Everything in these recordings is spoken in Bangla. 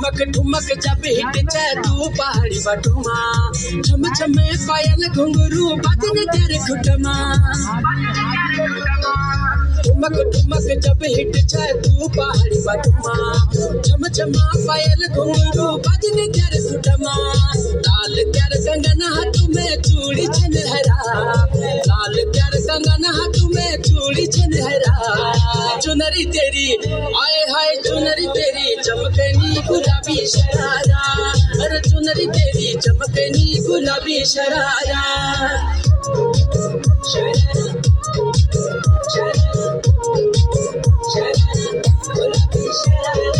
ठुमक ठुमक जब हिट जाए तू पहाड़ी बटुमा छम छम पायल घुंघरू बाजन तेरे घुटमा ठुमक ठुमक जब हिट जाए तू पहाड़ी बटुमा छम छम पायल घुंघरू बाजन तेरे घुटमा लाल कर कंगन हाथ में चूड़ी छनहरा लाल कर कंगन हाथ में चूड़ी छनहरा चुनरी तेरी आए हाय चुनरी तेरी चमकनी गुलाबी शरारा अरे चुनरी तेरी चमकनी गुलाबी शरारा गुलाबी शरारा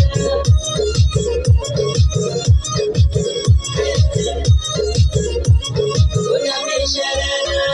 गुलाबी शरारा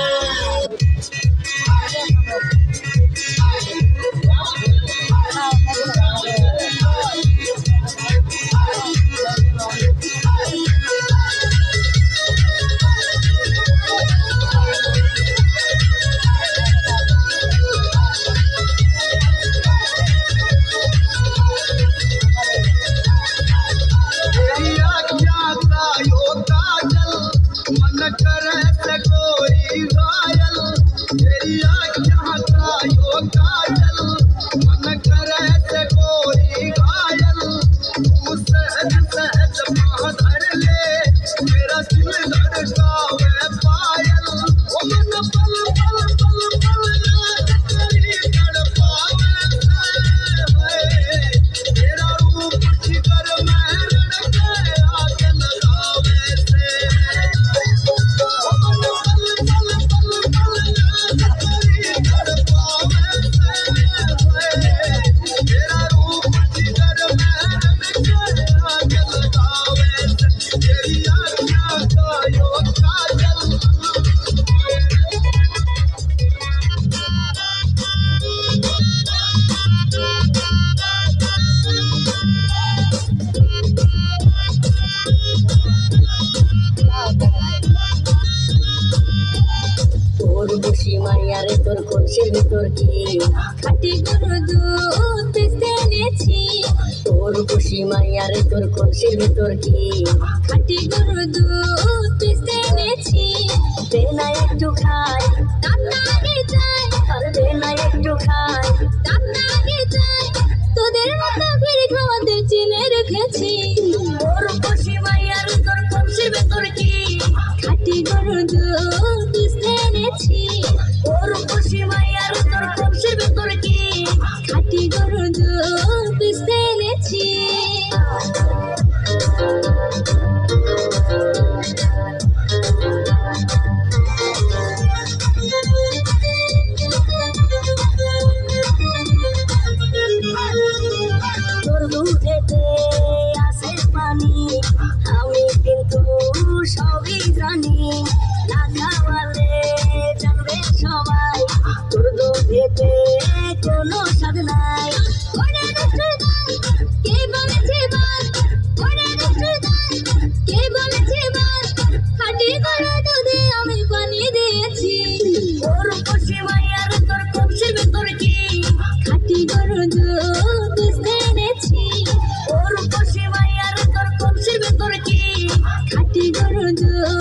মারিয়ারে তোর কলসির ভিতর কি খাটি গরু দুধ পিসতে এনেছি তোর খুশি মারিয়ারে তোর কলসির ভিতর কি খাটি গরু দুধ পিসতে এনেছি দে না একটু খাই দাম না আগে যায় আর দে না একটু খাই দাম না আগে যায় তোদের মতো ফিরে খাওয়াতে চিনে রেখেছি তোর খুশি মারিয়ারে তোর কলসির ভিতর কি খাটি গরু দুধ পিসতে এনেছি তোর খুশি মাইয়ার তোর কলসির ভিতর কি খাটি গরু দুধ পিসতে এনেছি তোর দুধেতে আছে পানি আমি কিন্তু সবই জানি না খাওয়ালে জানবে সবাই তোর দুধেতে কোনো স্বাদ নাই কে বলেছে বাদ কে বলেছে বাদ খাটি গরু দুধে আমি পানি দিয়েছি তোর খুশি মাইয়ার তোর কলসির ভিতর কি খাটি গরু দুধ পিসতে এনেছি তোর খুশি মাইয়ার তোর কলসির ভিতর কি খাটি গরু দুধ